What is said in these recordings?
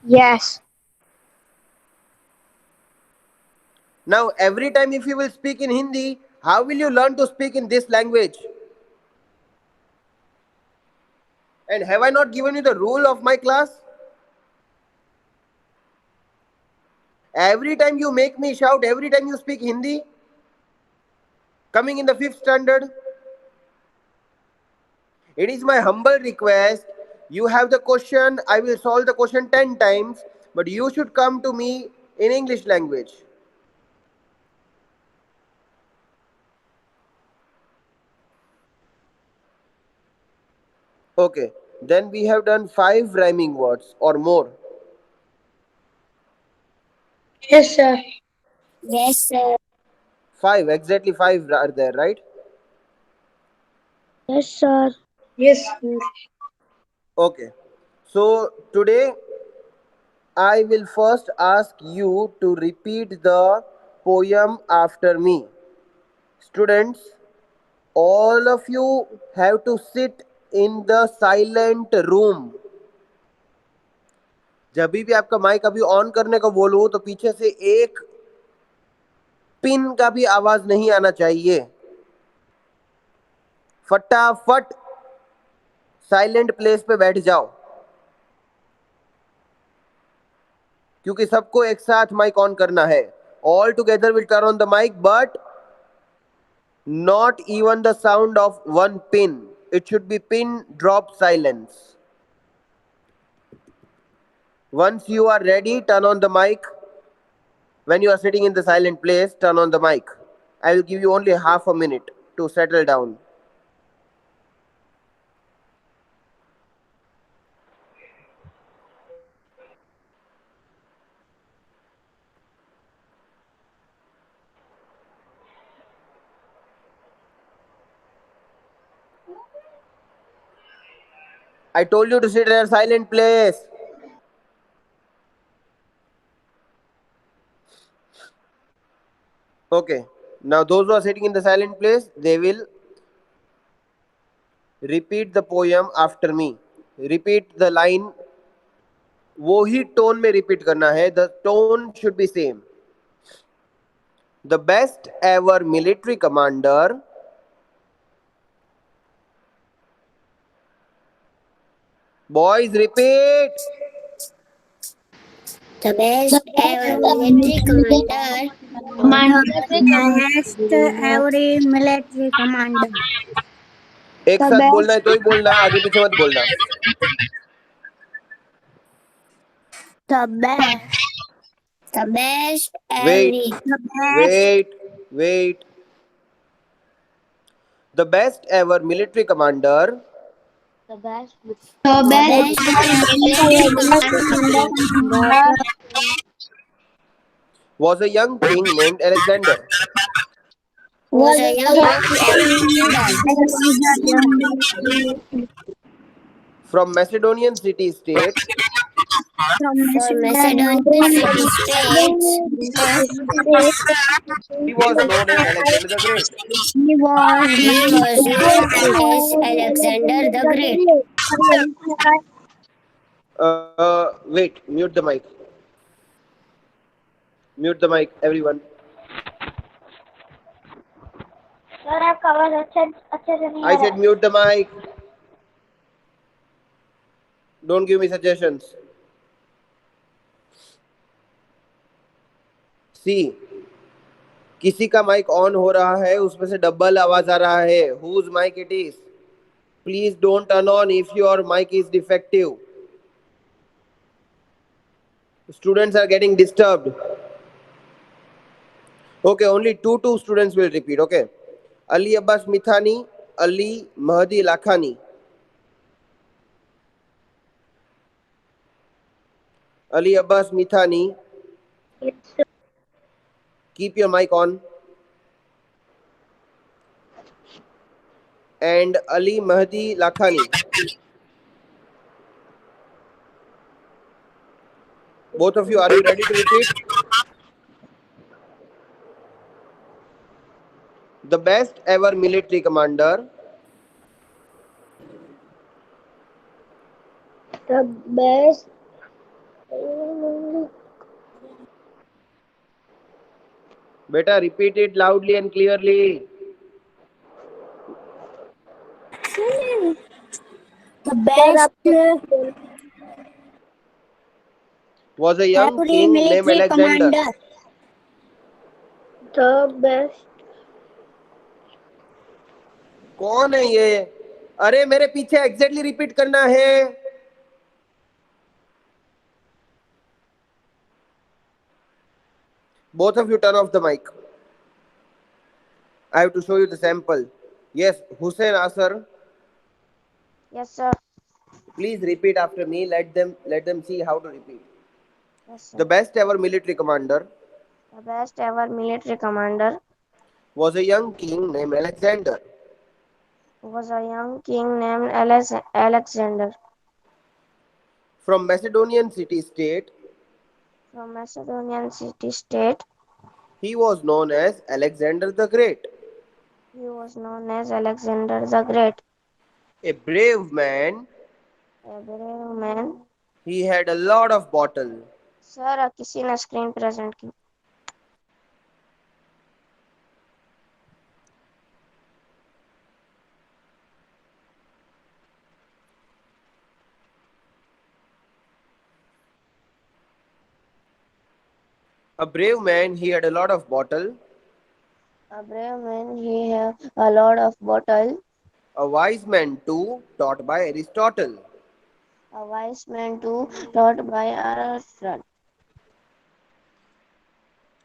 Yes. Now, every time if you will speak in Hindi, how will you learn to speak in this language? And have I not given you the rule of my class? Every time you make me shout, every time you speak Hindi, coming in the fifth standard, it is my humble request. You have the question, I will solve the question 10 times, but you should come to me in English language. Okay, then we have done 5 rhyming words or more. Yes, sir. Yes, sir. 5, exactly 5 are there, right? Yes, sir. Yes, sir. Okay, so today I will first ask you to repeat the poem after me. Students, all of you have to sit in the silent room. जब भी आपका mic अभी on करने को बोलूं तो पीछे से एक पिन का भी आवाज नहीं आना चाहिए. फटाफट साइलेंट प्लेस पे बैठ जाओ क्योंकि सबको एक साथ माइक ऑन करना है. All together will turn on the mic but not even the sound of one pin. It should be pin drop silence. Once you are ready, turn on the mic. When you are sitting in the silent place, turn on the mic. I will give you only half a minute to settle down. I told you to sit in a silent place. Okay. Now, those who are sitting in the silent place, they will repeat the poem after me. Repeat the line. वो ही tone में repeat करना है. The tone should be same. The best ever military commander. Boys, repeat. The best ever military commander. Best every military commander. एक The साथ बोलना best. है तो ही बोलना, आगे पीछे मत बोलना. The best. The best Wait, every. The best wait, wait. The best ever military commander The best. The The best best ever military commander commander was a young king named Alexander was a young was Alexander Alexander from Macedonian city state. from from Macedon. Macedonian city states. He was known as Alexander the Great. He was He known was known as Alexander the Great. Wait, mute the mic. Mute the mic, everyone. Sir आपका आवाज अच्छे से नहीं आ I रहा said mute the mic. Don't give me suggestions. See, किसी का mic on हो रहा है, उसमें से डबल आवाज आ रहा है. Whose mic it is? Please don't turn on if your mic is defective. Students are getting disturbed. Okay, only two students will repeat. Okay, Ali Abbas Mithani, Ali Mahdi Lakhani. Ali Abbas Mithani, keep your mic on. And Ali Mahdi Lakhani. Both of you, are you ready to repeat? The best ever military commander The best Beta, repeat it loudly and clearly. The best Was a young every king named military Alexander. commander. The best. कौन है ये? अरे मेरे पीछे exactly repeat करना है. Both of you turn off the mic. I have to show you the sample. Yes, Hussein Asar. Yes, sir. Please repeat after me. Let them see how to repeat. Yes, sir. The best ever military commander The best ever military commander was a young king named Alexander. was a young king named Alexander From Macedonian city-state, from Macedonian city-state. he was known as Alexander the Great. He was known as Alexander the Great, A brave man, a brave man. he had a lot of bottle. Sir किसी ने screen present की. A brave man, he had a lot of bottle. A brave man, he have a lot of bottle. A wise man too, taught by Aristotle. A wise man too, taught by Aristotle.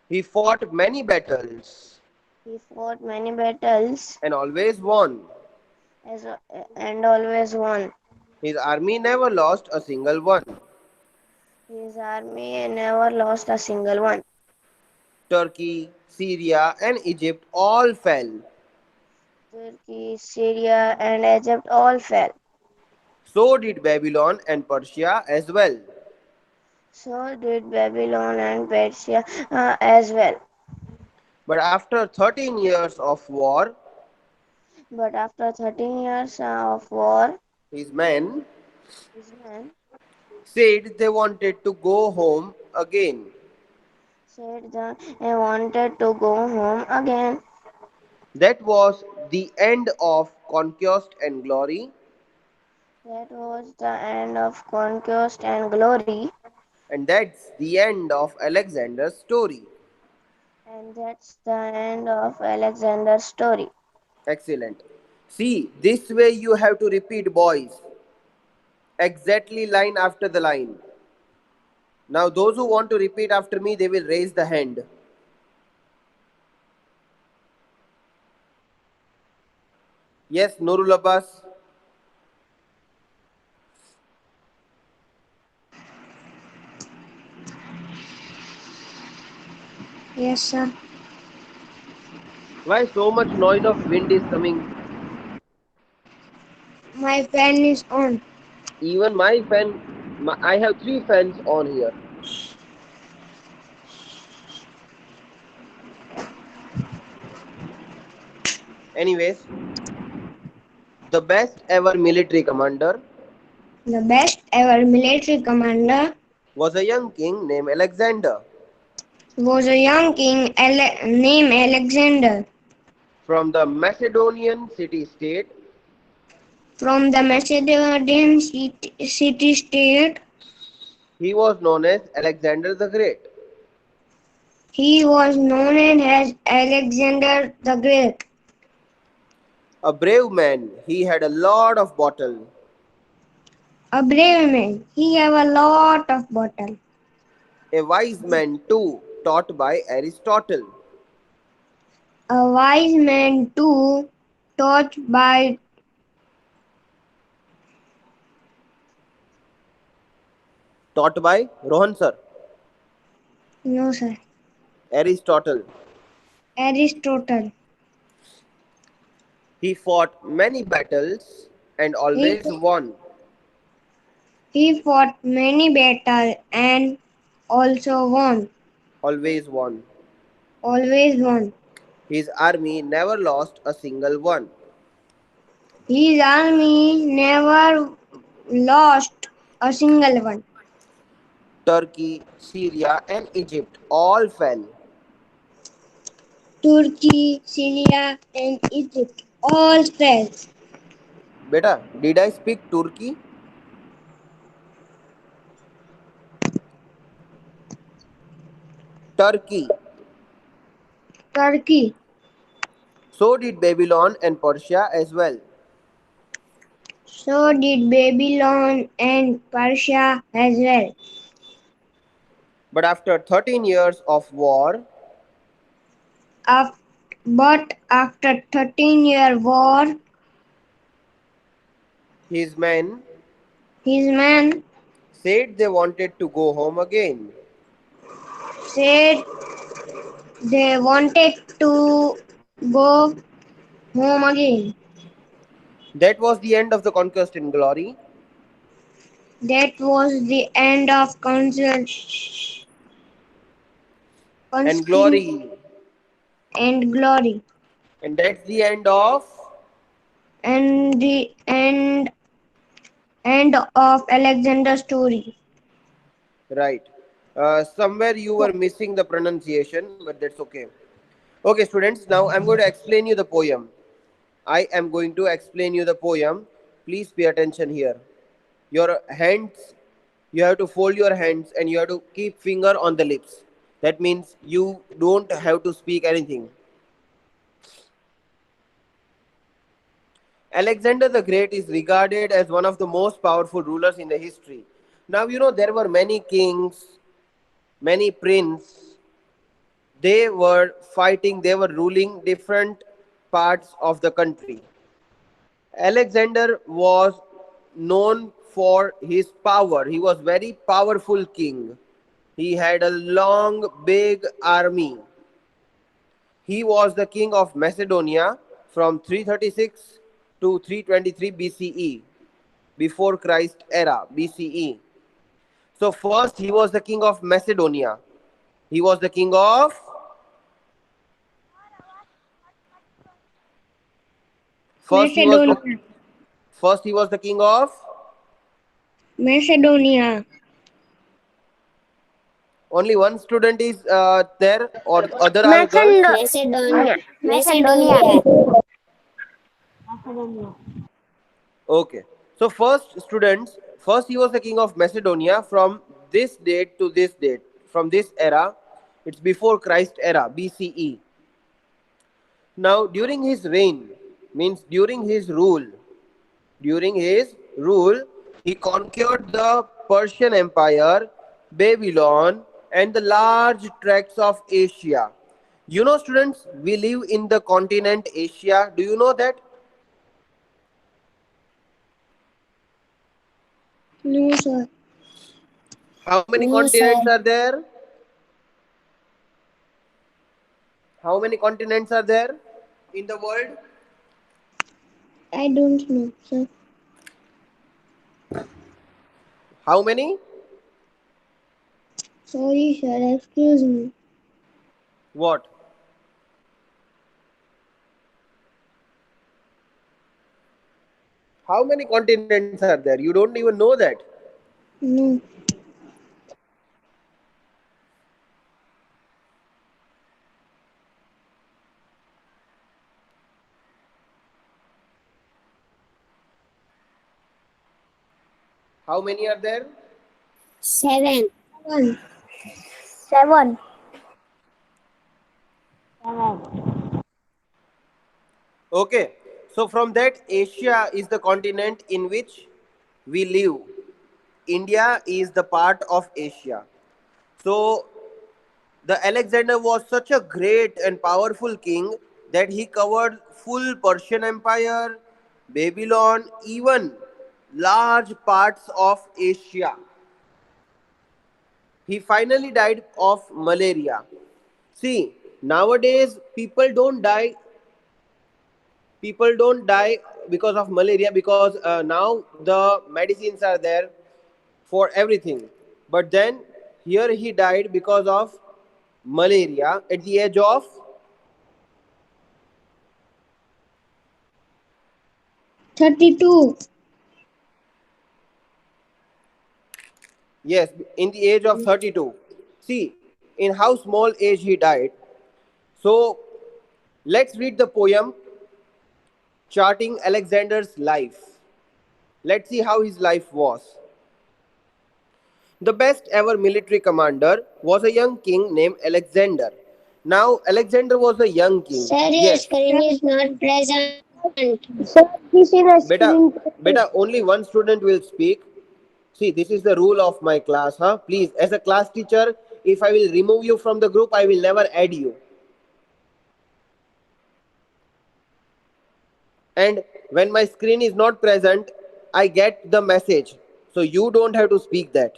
He fought many battles He fought many battles and always won. as, and always won. His army never lost a single one. His army never lost a single one. Turkey, Syria, and Egypt all fell. Turkey, Syria, and Egypt all fell. So did Babylon and Persia as well. So did Babylon and Persia as well. But after 13 years of war, But after 13 years of war, his men his men said they wanted to go home again. said that they wanted to go home again. That was the end of conquest and glory, That was the end of conquest and glory, and that's the end of Alexander's story. and that's the end of Alexander's story. Excellent. See, this way you have to repeat, boys. Exactly line after the line. Now, those who want to repeat after me, they will raise the hand. Yes, Nurul Abbas. Yes, sir. Why so much noise of wind is coming? My fan is on. Even my fan, I have three fans on here. Anyways, the best ever military commander The best ever military commander was a young king named Alexander. was a young king named Alexander From the Macedonian city-state, from the Macedonian city-state. he was known as Alexander the Great. He was known as Alexander the Great. A brave man, he had a lot of bottle. A brave man. He have a lot of bottle. A wise man too, taught by Aristotle. A wise man too, taught by Taught by Rohan sir, no sir, Aristotle. Aristotle. He fought many battles and always won. He fought many battles and also won. Always won. Always won. His army never lost a single one. His army never lost a single one. Turkey, Syria, and Egypt all fell. Turkey, Syria, and Egypt all fell. Beta, did I speak Turkey? Turkey. Turkey. So did Babylon and Persia as well. So did Babylon and Persia as well. But after 13 years of war, Af- but after 13-year war, his men his men said they wanted to go home again. said they wanted to go home again. That was the end of the conquest in glory. That was the end of And conscript glory. and glory, And that's the end of. and the end of Alexander's story. Right. Somewhere you were missing the pronunciation, but that's okay. Okay, students, now I'm going to explain you the poem. I am going to explain you the poem. Please pay attention here. Your hands, you have to fold your hands and you have to keep finger on the lips. That means you don't have to speak anything. Alexander the Great is regarded as one of the most powerful rulers in the history. Now you know there were many kings, many princes. They were fighting, they were ruling different parts of the country. Alexander was known for his power. He was very powerful king. He had a long, big army. He was the king of Macedonia from 336 to 323 BCE, before Christ era, BCE. So first he was the king of Macedonia. He was the king of first he was the Macedonia. first he was the king of Macedonia. only one student is there or other are girls. Macedonia. Macedonia. Macedonia. Okay. So first students, first he was the king of Macedonia from this date to this date. From this era, it's before Christ era, BCE. Now during his reign, means during his rule, he conquered the Persian Empire, Babylon, and the large tracts of Asia. You know, students, we live in the continent Asia. Do you know that? No, sir. How many No, sir. continents are there? How many continents are there in the world? I don't know, sir. How many? Sorry, sir. Excuse me. What? How many continents are there? You don't even know that. No. How many are there? 7. One. 7. Okay. So from that, Asia is the continent in which we live. India is the part of Asia. So the Alexander was such a great and powerful king that he covered full Persian Empire, Babylon, even large parts of Asia. He finally died of malaria. See, nowadays people don't die because of malaria because now the medicines are there for everything. But then here he died because of malaria at the age of 32. Yes, in the age of 32. See, in how small age he died. So, let's read the poem charting Alexander's life. Let's see how his life was. The best ever military commander was a young king named Alexander. Now, Alexander was a young king. Sir, your Yes. screen is not present. Sir, this is a Beta, screen. only one student will speak. See, this is the rule of my class, huh? Please, as a class teacher, if I will remove you from the group, I will never add you. And when my screen is not present, I get the message. So you don't have to speak that.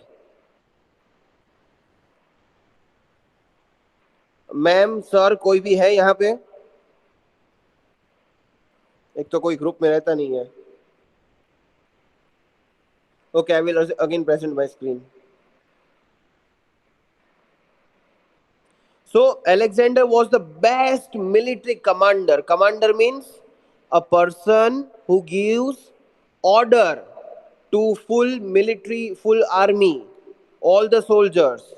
Ma'am sir कोई भी है यहाँ पे? एक तो कोई group में रहता नहीं है. Okay, I will again present my screen. So Alexander was the best military commander. Commander means a person who gives order to full army, all the soldiers.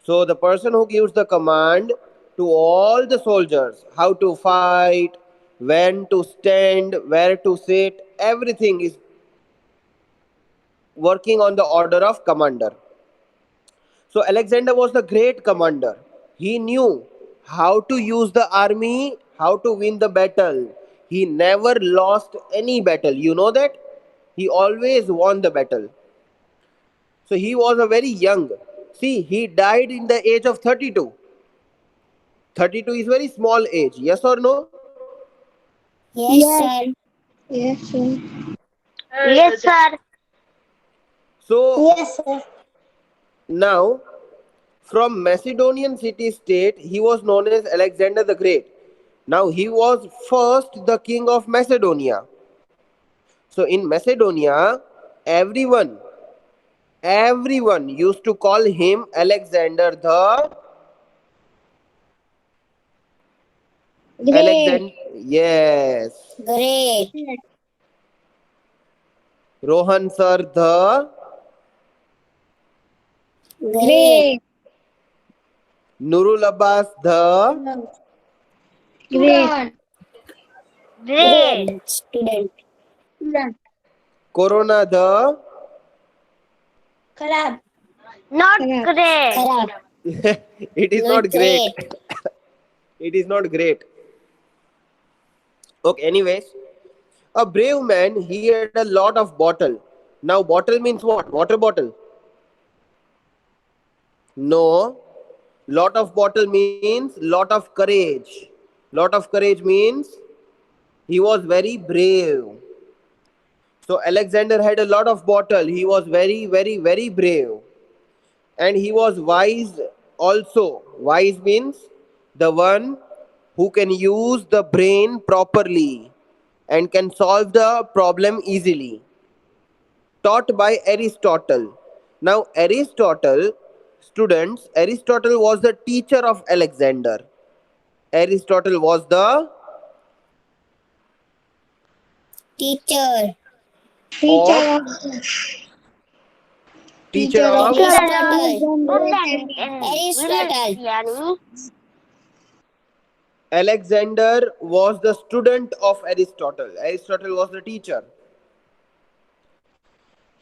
So the person who gives the command to all the soldiers, how to fight, when to stand, where to sit, everything is working on the order of commander. So Alexander was the great commander. He knew how to use the army, how to win the battle. He never lost any battle. You know that? He always won the battle. So he was a very young. See, he died in the age of 32. 32 is very small age. Yes or no? Yes, Yes. sir. Yes, sir. Yes, sir. So Yes, sir. now, from Macedonian city state, he was known as Alexander the Great. Now he was first the king of Macedonia. So in Macedonia, everyone, everyone used to call him Alexander the Great. Alexander. Yes, Great. Rohan sir the Great. Great. Nurul Abbas the Great. Great. Good student. Corona the Kharab. Not Correct. great. Kharab. it is Not not great. great. It is not great. Okay, anyways, a brave man, he had a lot of bottle. Now, bottle means what? Water bottle? No. Lot of bottle means lot of courage. Lot of courage means he was very brave. So, Alexander had a lot of bottle. He was very, very, very brave. And he was wise also. Wise means the one who can use the brain properly and can solve the problem easily. Taught by Aristotle. Now, Aristotle was the teacher of Alexander. Aristotle was the Teacher. Teacher of of teacher teacher of of Aristotle. Alexander. Aristotle. Yani Alexander was the student of Aristotle. Aristotle was the teacher.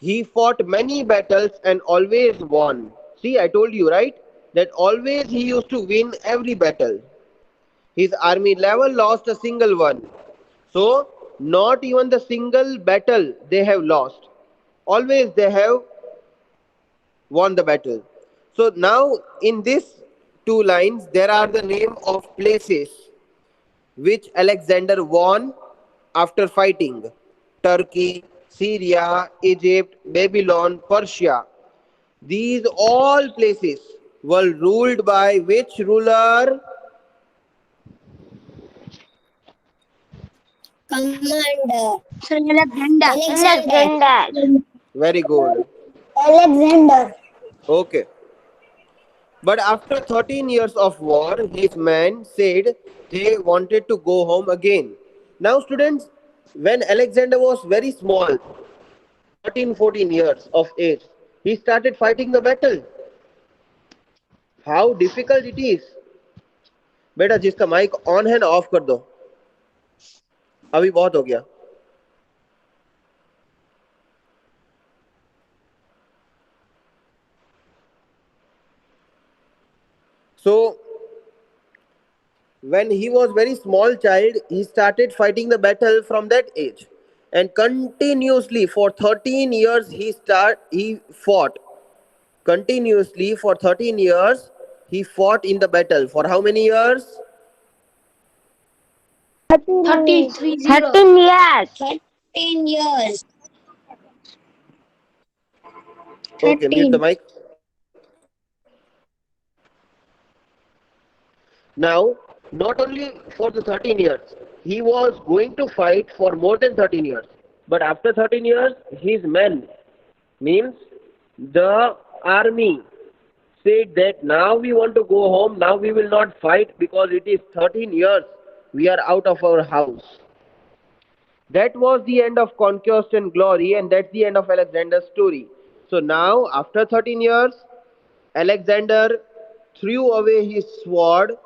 He fought many battles and always won. See, I told you, right? That always he used to win every battle. His army never lost a single one. So, not even the single battle they have lost. Always they have won the battle. So, now in these two lines, there are the name of places which Alexander won after fighting: Turkey, Syria, Egypt, Babylon, Persia. These all places were ruled by which ruler? Commander. Alexander. Alexander. Very good. Alexander. Okay. But after 13 years of war, his men said they wanted to go home again. Now, students, when Alexander was very small, 13, 14 years of age, He started fighting the battle. How difficult it is. बेटा जिसका mic on है ना of कर दो. अभी बहुत हो गया. So when he was very small child, he started fighting the battle from that age, and continuously for 13 years he fought. Continuously for 13 years he fought in the battle. For how many years? 30. 13 years. 13 years. Okay, mute the 13. mic. Now, not only for the 13 years, he was going to fight for more than 13 years. But after 13 years, his men, means the army, said that now we want to go home, now we will not fight because it is 13 years we are out of our house. That was the end of conquest and glory, and that's the end of Alexander's story. So now, after 13 years, Alexander threw away his sword.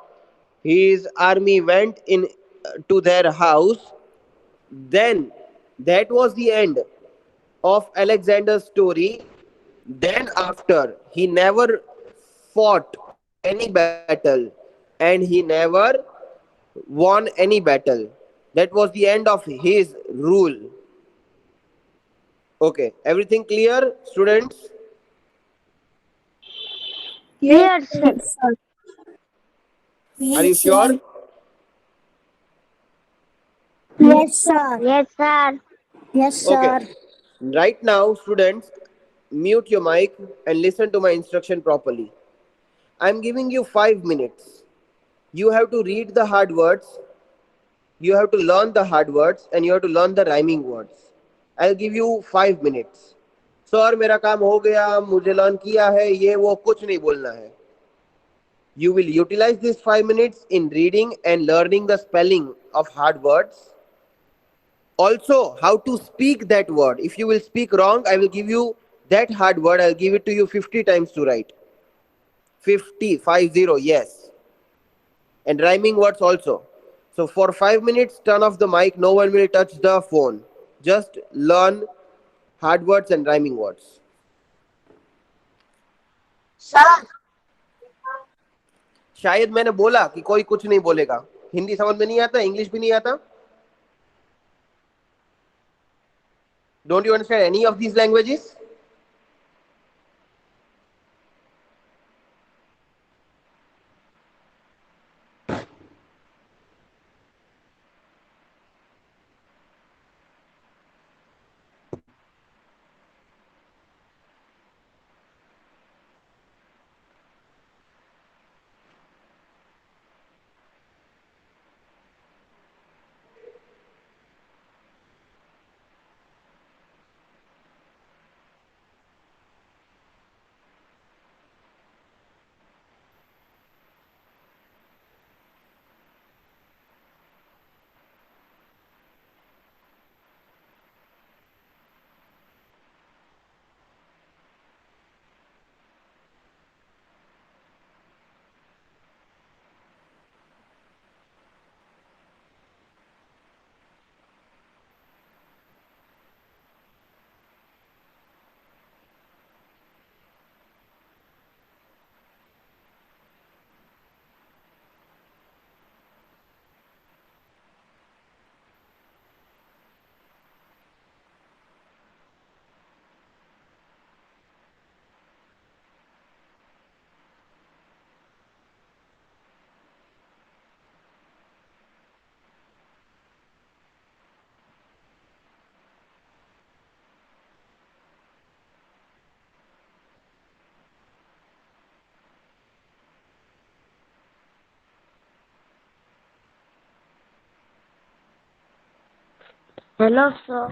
His army went in to their house. Then, that was the end of Alexander's story. Then, after, he never fought any battle and he never won any battle. That was the end of his rule. Okay, everything clear, students? Yes, Yes, sir. sir. Yes, sir. Are you Yes, sure? sir. Yes, sir. Yes, sir. Yes, Okay. sir. Right now, students, mute your mic and listen to my instruction properly. I'm giving you 5 minutes. You have to read the hard words, you have to learn the hard words, and you have to learn the rhyming words. I'll give you 5 minutes. Sir मेरा काम हो गया, मुझे learn किया है, ये वो कुछ नहीं बोलना है. You will utilize these 5 minutes in reading and learning the spelling of hard words. Also, how to speak that word. If you will speak wrong, I will give you that hard word. I'll give it to you 50 times to write. 50, 50, yes. And rhyming words also. So for 5 minutes, turn off the mic. No one will touch the phone. Just learn hard words and rhyming words. Sir. शायद मैंने बोला कि कोई कुछ नहीं बोलेगा. हिंदी समझ में नहीं आता, इंग्लिश भी नहीं आता. Don't you understand any of these languages? Hello, sir.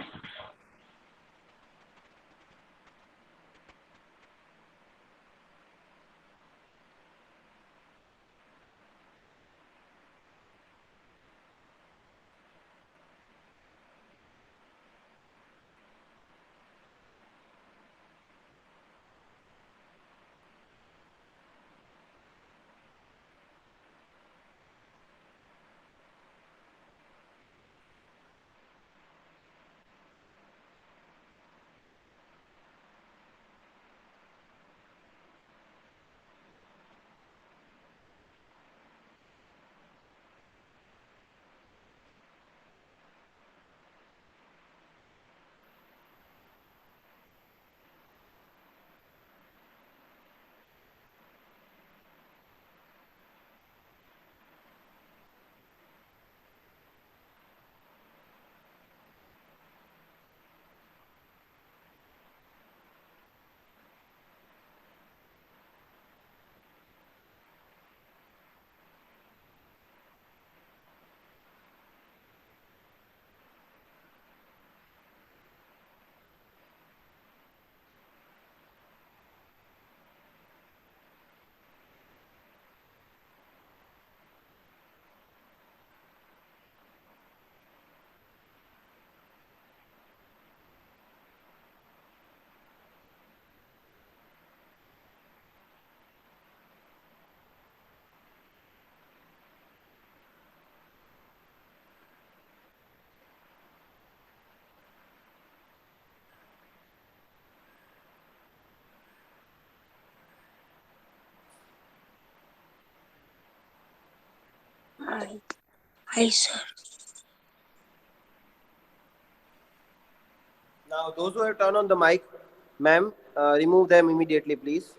Hi, sir. Now, those who have turned on the mic, ma'am, remove them immediately, please.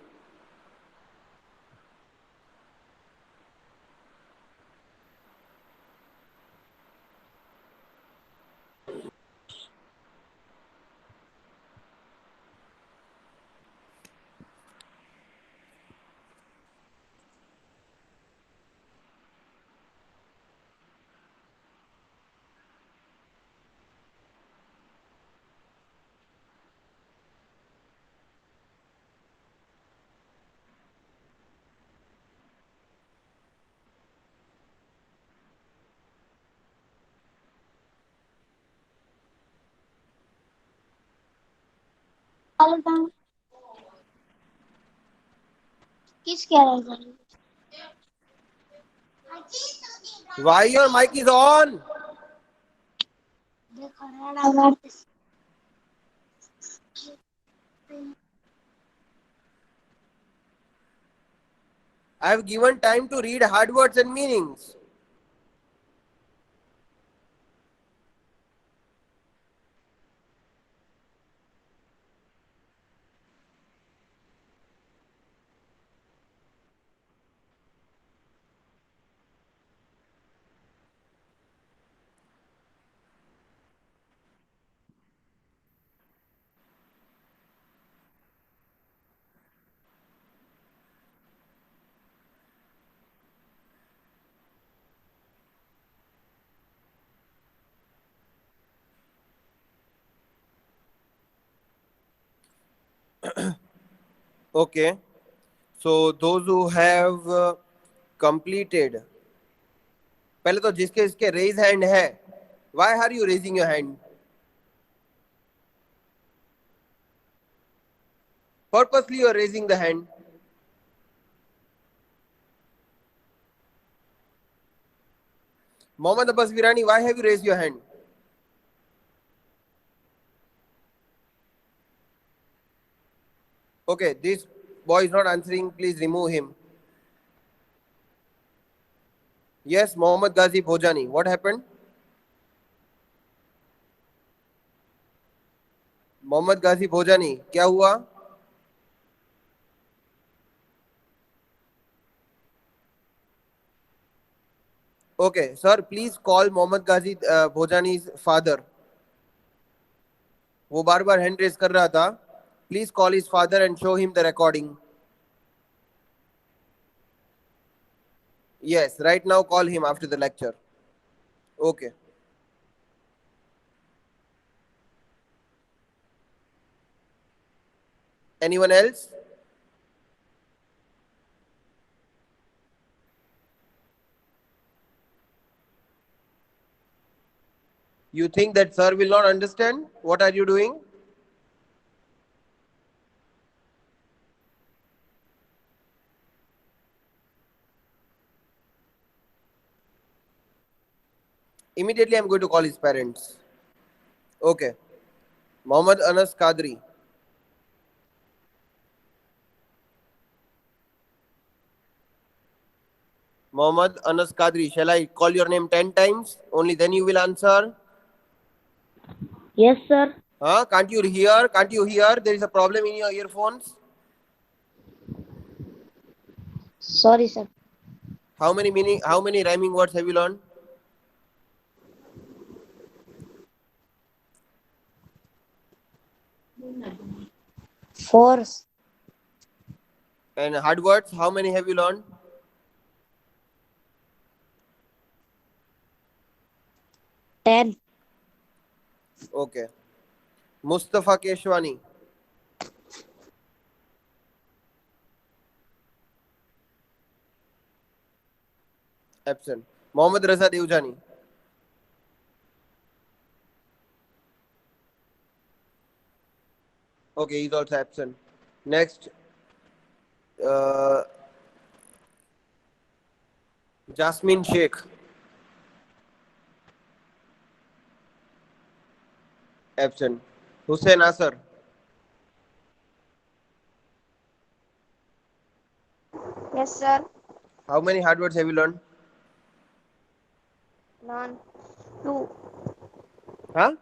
Why your mic is on? I have given time to read hard words and meanings. Okay. So those who have completed, पहले तो जिसके इसके raise hand है, why are you raising your hand? Purposely you are raising the hand. Mohammad Abbas Virani, why have you raised your hand? Okay, this boy is not answering. Please remove him. Yes, Mohammad Ghazi Bhojani. What happened? Mohammad Ghazi Bhojani क्या हुआ? Okay sir, please call Mohammad Ghazi Bhojani father. वो बार बार hand raise कर रहा था. Please call his father and show him the recording. Yes, right now call him after the lecture. Okay. Anyone else? You think that sir will not understand? What are you doing? Immediately I'm going to call his parents. Okay. Mohammad Anas Kadri. Mohammad Anas Kadri. Shall I call your name 10 times? Only then you will answer? Yes, sir. Huh? Can't you hear? Can't you hear? There is a problem in your earphones. Sorry, sir. How many rhyming words have you learned? 4. And hard words, how many have you learned? 10. Okay. Mustafa Keshwani. Absent. Mohammad Raza Devjani. Okay, he's also absent. Next, uh, Jasmine Sheikh. Absent. Hussein Asar. Yes, sir. How many hard words have you learned? Learn. Two. Huh?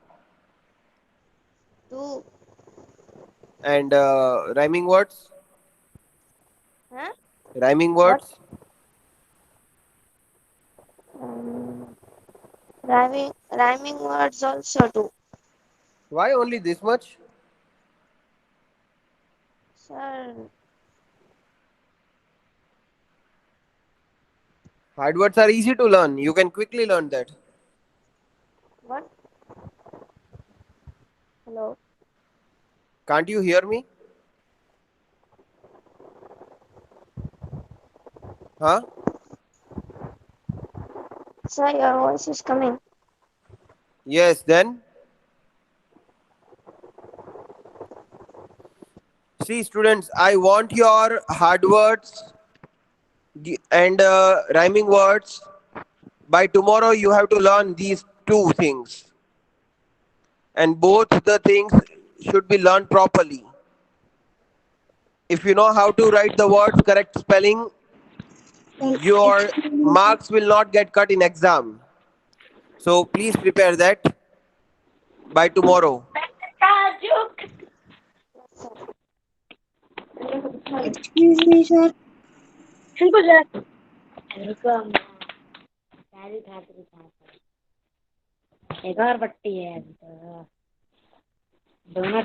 Two. And rhyming words? Huh? Rhyming What? words? Um, rhyming words also do. Why only this much? Sir, Hard words are easy to learn. You can quickly learn that. what? Hello? Can't you hear me? Huh? Sir, your voice is coming. Yes, then. See, students, I want your hard words and rhyming words. By tomorrow, you have to learn these two things. And both the things should be learned properly. If you know how to write the words correct spelling, your Excuse me, sir. marks will not get cut in exam. So please prepare that by tomorrow. Excuse me, sir. एक और पट्टी है अभी तो दोनों